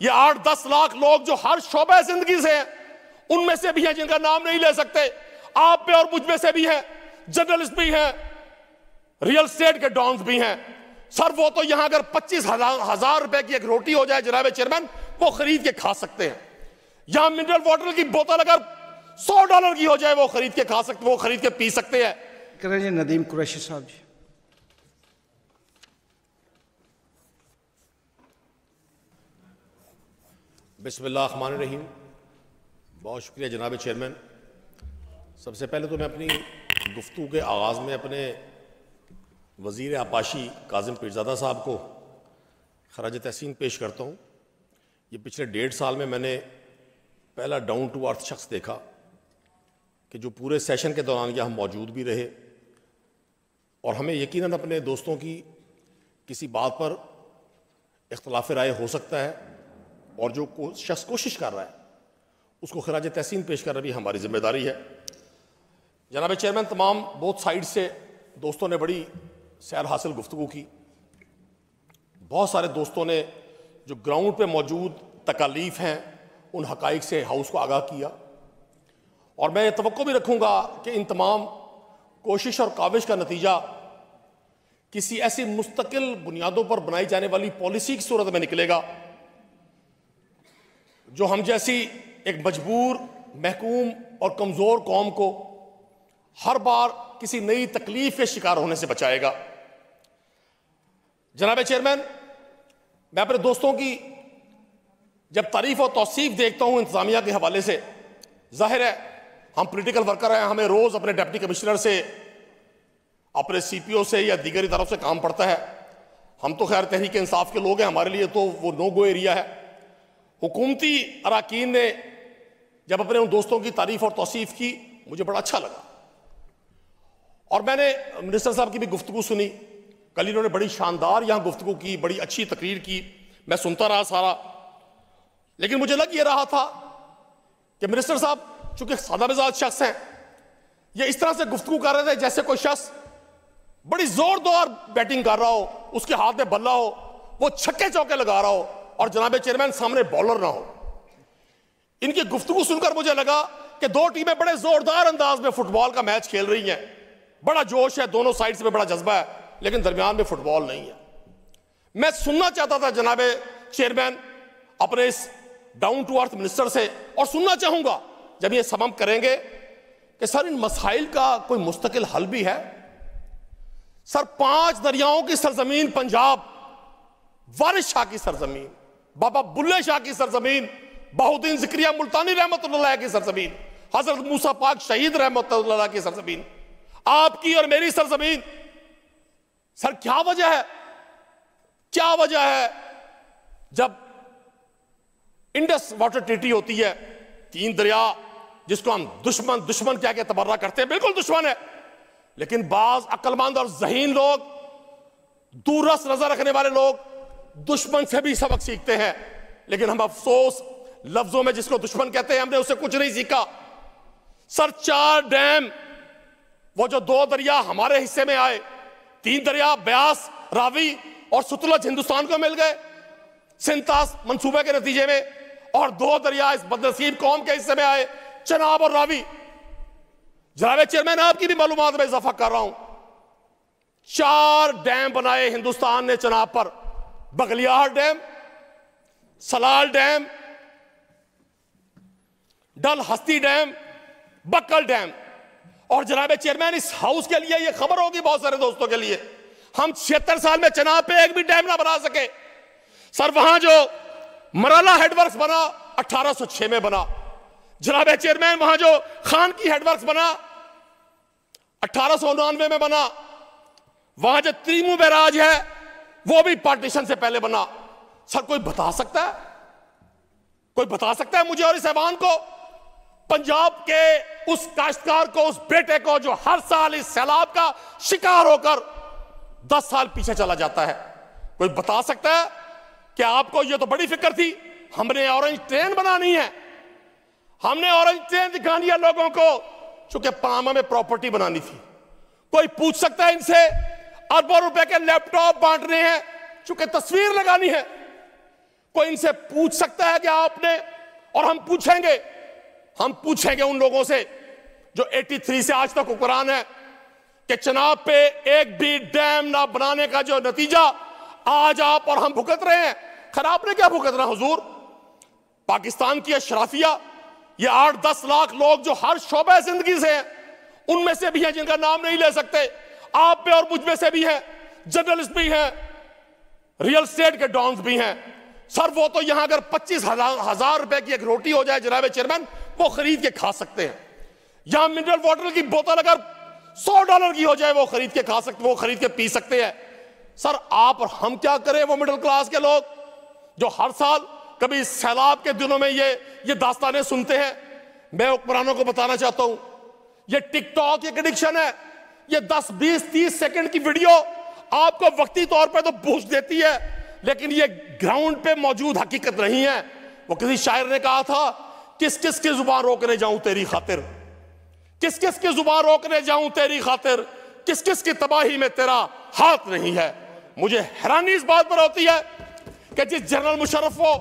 ये 8-10 लाख लोग जो हर शोबे जिंदगी से हैं, उनमें से भी हैं जिनका नाम नहीं ले सकते, आप पे और मुझ में से भी हैं, जर्नलिस्ट भी हैं, रियल एस्टेट के डॉन्स भी हैं। सर वो तो यहां अगर 25,000 रुपए की एक रोटी हो जाए जनाब चेयरमैन, वो खरीद के खा सकते हैं। यहां मिनरल वाटर की बोतल अगर $100 की हो जाए, वो खरीद के खा सकते, वो खरीद के पी सकते हैं। करें नदीम कुरैशी साहब जी। बिस्मिल्लाहिर्रहमानिर्रहीम। बहुत शुक्रिया जनाब चेयरमैन। सबसे पहले तो मैं अपनी गुफ्तगू के आगाज़ में अपने वज़ीर आपाशी काज़िम पीरज़ादा साहब को खराज तहसीन पेश करता हूँ। ये पिछले 1.5 साल में मैंने पहला डाउन टू अर्थ शख्स देखा कि जो पूरे सेशन के दौरान यहाँ मौजूद भी रहे और हमें यकीनन अपने दोस्तों की किसी बात पर इख्तलाफ राय हो सकता है और जो शख्स कोशिश कर रहा है उसको खराज तहसीन पेश करना भी हमारी जिम्मेदारी है। जनाब चेयरमैन, तमाम बोथ साइड से दोस्तों ने बड़ी सैर हासिल गुफ्तगू की। बहुत सारे दोस्तों ने जो ग्राउंड पे मौजूद तकालीफ हैं उन हकाइक से हाउस को आगाह किया और मैं तवक्को भी रखूँगा कि इन तमाम कोशिश और काविश का नतीजा किसी ऐसी मुस्तकिल बुनियादों पर बनाई जाने वाली पॉलिसी की सूरत में निकलेगा जो हम जैसी एक मजबूर, महकूम और कमज़ोर कौम को हर बार किसी नई तकलीफ के शिकार होने से बचाएगा। जनाब चेयरमैन, मैं अपने दोस्तों की जब तारीफ और तौसीफ देखता हूं इंतजामिया के हवाले से, जाहिर है हम पॉलिटिकल वर्कर हैं, हमें रोज अपने डिप्टी कमिश्नर से, अपने CPO से या दीगर तरफ से काम पड़ता है। हम तो खैर तहरीक इंसाफ के लोग हैं, हमारे लिए तो वो नो गो एरिया है। हुकूमती अराकीन ने जब अपने उन दोस्तों की तारीफ और तौसीफ की, मुझे बड़ा अच्छा लगा और मैंने मिनिस्टर साहब की भी गुफ्तगू सुनी। कल इन्होंने बड़ी शानदार यहां गुफ्तगू की, बड़ी अच्छी तकरीर की, मैं सुनता रहा सारा। लेकिन मुझे लग ये रहा था कि मिनिस्टर साहब चूंकि सादा मिजाज शख्स हैं, ये इस तरह से गुफ्तगू कर रहे थे जैसे कोई शख्स बड़ी जोरदार बैटिंग कर रहा हो, उसके हाथ में बल्ला हो, वो छक्के चौके लगा रहा हो और जनाब चेयरमैन सामने बॉलर ना हो। इनकी गुफ्तगू सुनकर मुझे लगा कि दो टीमें बड़े जोरदार अंदाज में फुटबॉल का मैच खेल रही हैं, बड़ा जोश है, दोनों साइड्स में बड़ा जज्बा है, लेकिन दरमियान में फुटबॉल नहीं है। मैं सुनना चाहता था जनाब चेयरमैन अपने इस डाउन टू अर्थ मिनिस्टर से, और सुनना चाहूंगा जब ये समम करेंगे कि सर इन मसाइल का कोई मुस्तकिल हल भी है। सर 5 दरियाओं की सरजमीन पंजाब, वारिस शाह की सरजमीन, बाबा बुल्ले शाह की सरजमीन, बहुद्दीन ज़िक्रिया मुल्तानी रहमतुल्लाह की सरजमीन, हजरत मूसा पाक शहीद रहमतुल्लाह की सरजमीन, आपकी और मेरी सरजमीन। सर क्या वजह है, क्या वजह है जब इंडस वाटर ट्रीटी होती है, 3 दरिया जिसको हम दुश्मन क्या तबर्रा करते हैं, बिल्कुल दुश्मन है, लेकिन बाज अक्लमंद और ज़हीन लोग, दूरस नजर रखने वाले लोग दुश्मन से भी सबक सीखते हैं। लेकिन हम अफसोस लफ्जों में जिसको दुश्मन कहते हैं, हमने उससे कुछ नहीं सीखा। सर 4 डैम, वो जो 2 दरिया हमारे हिस्से में आए, 3 दरिया ब्यास, रावी और सतलुज हिंदुस्तान को मिल गए सिंतास मंसूबे के नतीजे में, और 2 दरिया इस बदनसीब कौम के हिस्से में आए, चनाब और रावी। जनाब चेयरमैन, आपकी भी मालूमात में इजाफा कर रहा हूं, 4 डैम बनाए हिंदुस्तान ने चनाब पर, बगलियाहाट डैम, सलाल डैम, डल हस्ती डैम, बक्कल डैम। और जनाब चेयरमैन, इस हाउस के लिए यह खबर होगी बहुत सारे दोस्तों के लिए, हम 76 साल में चनाब पे एक भी डैम ना बना सके। सर वहां जो मराला हेडवर्क्स बना 1806 में बना। जनाब चेयरमैन, वहां जो खान की हेडवर्क्स बना 1899 में बना। वहां जो त्रिमू बैराज है वो भी पार्टीशन से पहले बना। सर कोई बता सकता है, कोई बता सकता है मुझे और इस ऐवान को, पंजाब के उस काश्तकार को, उस बेटे को जो हर साल इस सैलाब का शिकार होकर 10 साल पीछे चला जाता है, कोई बता सकता है कि आपको ये तो बड़ी फिक्र थी, हमने ऑरेंज ट्रेन बनानी है, हमने ऑरेंज ट्रेन दिखानी है लोगों को, चूंकि पामा में प्रॉपर्टी बनानी थी। कोई पूछ सकता है इनसे, अरबों रुपए के लैपटॉप बांटने हैं, चूंकि तस्वीर लगानी है। कोई इनसे पूछ सकता है कि आपने, और हम पूछेंगे उन लोगों से जो 83 से आज तक हुक्मरान है कि चनाब पे एक भी डैम ना बनाने का जो नतीजा आज आप और हम भुगत रहे हैं। खैर आपने क्या भुगतना हुजूर? पाकिस्तान की अशराफिया, ये 8-10 लाख लोग जो हर शोबे जिंदगी से हैं, उनमें से भी हैं जिनका नाम नहीं ले सकते, आप पे और मुझ में से भी हैं, जर्नलिस्ट भी हैं, रियल स्टेट के डॉन्स भी हैं। सर वो तो यहां अगर 25,000 रुपए की एक रोटी हो जाए जनाब चेयरमैन, वो खरीद के खा सकते हैं। यहां मिनरल वाटर की बोतल अगर $100 की हो जाए वो खरीद के खा सकते, वो खरीद के पी सकते हैं। सर आप और हम क्या करें, वो मिडिल क्लास के लोग जो हर साल कभी सैलाब के दिनों में ये दास्तानें सुनते हैं। मैं हुक्मरानों को बताना चाहता हूं, ये टिकटॉक एक एडिक्शन है। ये 10, 20, 30 सेकंड की वीडियो आपको वक्ती तौर पर तो बूस्ट देती है, लेकिन ये ग्राउंड पे मौजूद हकीकत नहीं है। वो किसी शायर ने कहा था, किस किस की जुबान रोकने जाऊं तेरी खातिर, किस किस की जुबान रोकने जाऊं तेरी खातिर, किस किस की तबाही में तेरा हाथ नहीं है। मुझे हैरानी इस बात पर होती है कि जिस जनरल मुशर्रफ को,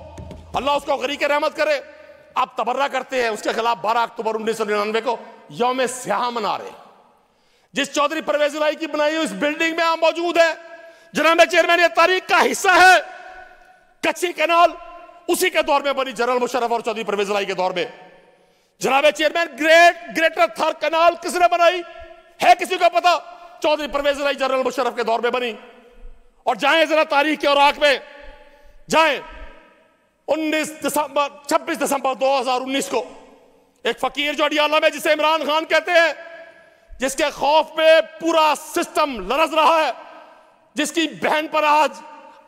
अल्लाह उसको गरीक रहमत करे, आप तबर्रा करते हैं उसके खिलाफ 12 अक्टूबर 1999 को यौम स्याह मना रहे हैं। जिस चौधरी परवेज इलाही की बनाई हुई इस बिल्डिंग में आप मौजूद है, जनाब चेयरमैन, ये तारीख का हिस्सा है। कच्ची कैनाल उसी के दौर में बनी, जनरल मुशर्रफ और चौधरी परवेज इलाही के दौर में। जनाब चेयरमैन, ग्रेटर थर कैनाल किसने बनाई है किसी को पता? चौधरी परवेज इलाही जनरल मुशर्रफ के दौर में बनी। और जाएं जरा तारीख के औराक में जाएं, 26 दिसंबर 2019 को एक फकीर जो अडियाला में, जिसे इमरान खान कहते हैं, जिसके खौफ में पूरा सिस्टम लरज रहा है, जिसकी बहन पर आज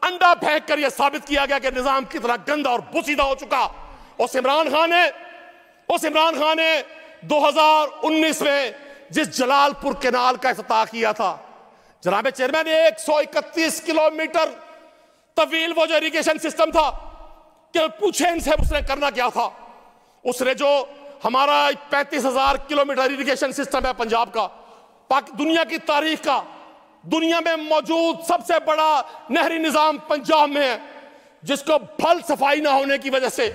अंडा फेंक कर यह साबित किया गया कि निजाम कितना गंदा और बुसीदा हो चुका, उस इमरान खान ने 2019 में जिस जलालपुर कैनाल का इफ्तिताह किया था, जनाब चेयरमैन, 131 किलोमीटर तवील वो जो इरिगेशन सिस्टम था, कि पूछे इनसे उसने करना क्या था। उसने जो हमारा 35,000 किलोमीटर इरिगेशन सिस्टम है पंजाब का, दुनिया की तारीख का, दुनिया में मौजूद सबसे बड़ा नहरी निजाम पंजाब में है, जिसको फल सफाई ना होने की वजह से,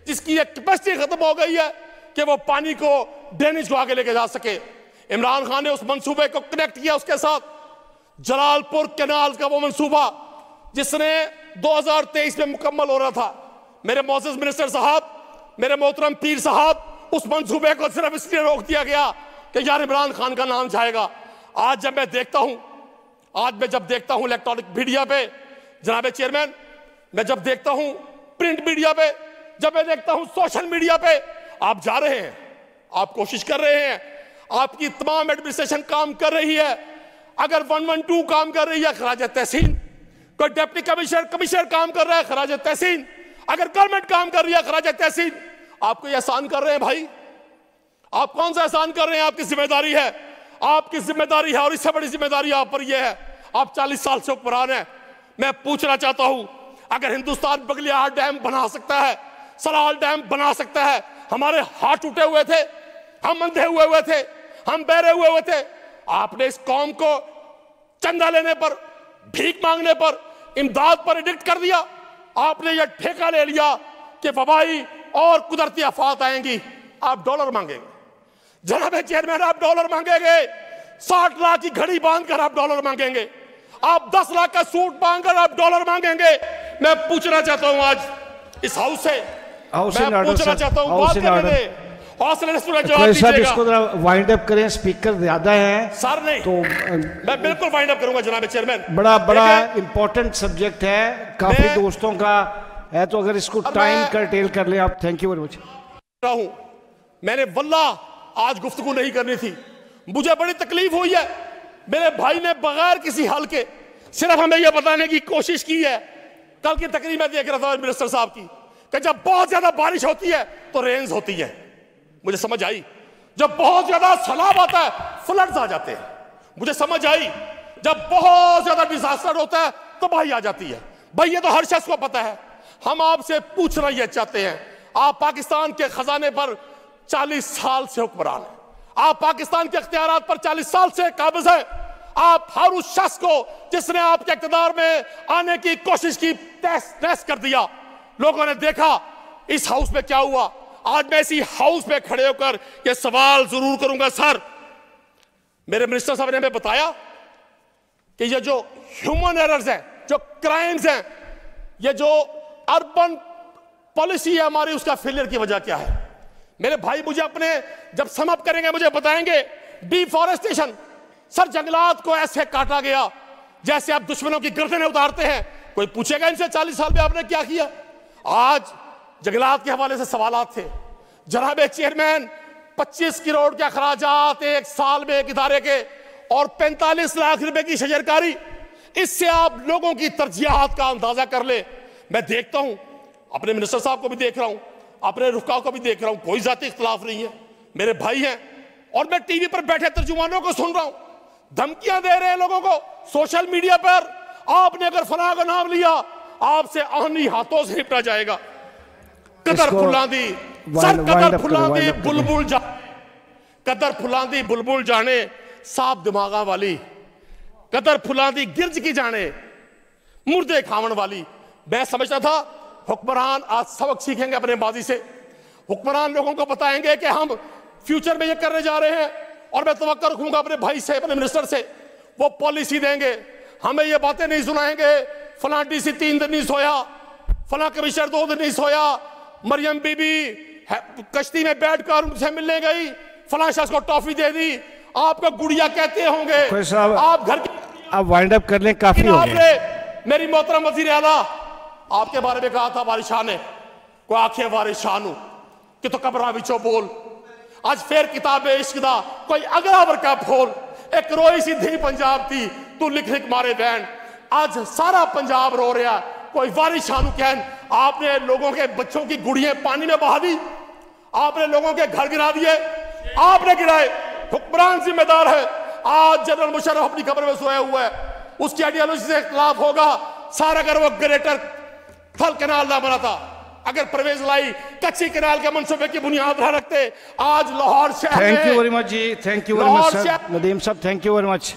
जिसकी एक कैपेसिटी खत्म हो गई है कि वो पानी को, ड्रेनेज को आगे लेके जा सके। इमरान खान ने उस मंसूबे को कनेक्ट किया उसके साथ, जलालपुर कैनाल का वो मंसूबा जिसने 2023 में मुकम्मल हो रहा था। मेरे मौजूद मिनिस्टर साहब, मेरे मोहतरम पीर साहब, उस मंसूबे को सिर्फ इसलिए रोक दिया गया कि यार इमरान खान का नाम जाएगा। आज जब मैं देखता हूं इलेक्ट्रॉनिक मीडिया पे, जनाब चेयरमैन, मैं जब देखता हूं प्रिंट मीडिया पे, जब मैं देखता हूं सोशल मीडिया पे, आप जा रहे हैं, आप कोशिश कर रहे हैं, आपकी तमाम एडमिनिस्ट्रेशन काम कर रही है। अगर 112 काम कर रही है, खराज तहसीन, कोई डिप्टी कमिश्नर काम कर रहा है, खराज तहसीन, अगर गवर्नमेंट काम कर रही है, खराज तहसीन। आपको ये एहसान कर रहे हैं भाई, आप कौन सा एहसान कर रहे हैं? आपकी जिम्मेदारी है, आपकी जिम्मेदारी है, और इससे बड़ी जिम्मेदारी आप पर यह है, आप 40 साल से हुक्मरान हैं। मैं पूछना चाहता हूं, अगर हिंदुस्तान बगलियार डैम बना सकता है, सलाल डैम बना सकता है, हमारे हाथ टूटे हुए थे, हम अंधे हुए थे, हम बहरे हुए थे, आपने इस कौम को चंदा लेने पर, भीख मांगने पर, इमदाद पर एडिक्ट कर दिया। आपने यह ठेका ले लिया कि वबाई और कुदरती आफत आएंगी, आप डॉलर मांगेंगे। जनाब चेयरमैन, आप डॉलर मांगेंगे, 60 लाख की घड़ी बांधकर आप डॉलर मांगेंगे, आप 10 लाख का सूट बांधकर आप डॉलर मांगेंगे। मैं पूछना चाहता हूं आज इस हाउस से, मैं पूछना चाहता हूं, बात करने दे, हौसले से जवाब दीजिएगा। इसको वाइंड अप करें, स्पीकर ज्यादा है सर। नहीं तो मैं बिल्कुल वाइंड अप करूंगा जनाब चेयरमैन। बड़ा इंपॉर्टेंट सब्जेक्ट है, काफी दोस्तों का है, तो अगर इसको टाइम कर्टेल कर ले आप। Thank you very much. मैंने वल्लाह आज गुफ्तगू नहीं करनी थी, मुझे बड़ी तकलीफ हुई है। मेरे भाई ने बगैर किसी हल के सिर्फ हमें यह बताने की कोशिश की है। कल की तकरीर में देख रहा था मिनिस्टर साहब की, कि जब बहुत ज्यादा बारिश होती है तो रेंज होती है। मुझे समझ आई, जब बहुत ज्यादा सैलाब आता है फ्लड्स आ जाते हैं। मुझे समझ आई, जब बहुत ज्यादा डिजास्टर होता है तो तबाही आ जाती है। भाई ये तो हर शख्स को पता है। हम आपसे पूछना यह चाहते हैं, आप पाकिस्तान के खजाने पर 40 साल से हुक्मरान हैं, आप पाकिस्तान के इख्तियारात पर 40 साल से काबिज हैं। आप हर उस शख्स को जिसने आपके इख्तियार में आने की कोशिश की तहस नहस कर दिया। लोगों ने देखा इस हाउस में क्या हुआ। आज मैं इसी हाउस में खड़े होकर यह सवाल जरूर करूंगा। सर, मेरे मिनिस्टर साहब ने हमें बताया कि ये जो ह्यूमन एरर्स हैं, जो क्राइम्स हैं, ये जो अर्बन पॉलिसी है हमारी, उसका फेलियर की वजह क्या है। मेरे भाई मुझे अपने जब सम अप करेंगे मुझे बताएंगे। डिफॉरेस्टेशन, सर जंगलात को ऐसे काटा गया जैसे आप दुश्मनों की गर्दनें उतारते हैं। कोई पूछेगा इनसे 40 साल में आपने क्या किया। आज जंगलात के हवाले से सवालात थे। जनाब चेयरमैन, 25 करोड़ के अखराजात एक साल में एक इदारे के और 45 लाख रुपए की शजरकारी, इससे आप लोगों की तरजीहात का अंदाजा कर ले। मैं देखता हूं, अपने मिनिस्टर साहब को भी देख रहा हूं, अपने रुफका को भी देख रहा हूं, कोई जाती इख्तिलाफ नहीं है, मेरे भाई हैं। और मैं टीवी पर बैठे तर्जुमानों को सुन रहा हूं, धमकियां दे रहे हैं लोगों को सोशल मीडिया पर। आपने अगर फलाह का नाम लिया, आपसे आहनी हाथों से निपटा जाएगा। कदर फुलांदी, सर कदर फुलांदी बुलबुल जाने, कदर फुलांदी बुलबुल जाने साफ दिमागा वाली, कदर फुलांदी गिरज की जाने मुर्दे खावन वाली। मैं समझता था हुक्मरान आज सबक सीखेंगे अपने माजी से। हुक्मरान लोगों को बताएंगे कि हम फ्यूचर में ये करने जा रहे हैं, और मैं तवक्को रखूंगा अपने भाई से, अपने मिनिस्टर से, वो पॉलिसी देंगे। हमें ये बातें नहीं सुनाएंगे फलां डीसी 3 दिन नहीं सोया, फलां कमिश्नर 2 दिन नहीं सोया, मरियम बीबी कश्ती में बैठकर उनसे मिलने गई, फलां शख्स को टॉफी दे दी। आपको गुड़िया कहते होंगे, आप घर की आप वाइंड अप कर लें, काफी हो गया। मेरी मोहतरम वजीर आला, आपके बारे में कहा था वारिशाह ने, को आखे वारिशाह नू कि तो कबरा विचो बोल। आज फिर किताब इश्क दा कोई अगला वर्का खोल। एक रोई सी धी पंजाब थी, तू लिख लिख मारे बैन। आज सारा पंजाब रो रहा, कोई वारिशाह नू कहन। आपने लोगों के बच्चों की गुड़ियां पानी में बहा दी, आपने लोगों के घर गिरा दिए, आपने गिराए, हुक्मरान जिम्मेदार है। आज जनरल मुशर्रफ अपनी कब्र में सोया हुआ है, उसकी आइडियोलॉजी से खिलाफ होगा। सारा अगर वो ग्रेटर थल कैनाल ना बना था, अगर परवेज लाई कच्ची कैनाल के मनसूबे की बुनियाद ना रखते, आज लाहौर शहर। थैंक यू वेरी मच जी, thank you very much sir. Nadeem साहब, थैंक यू वेरी मच।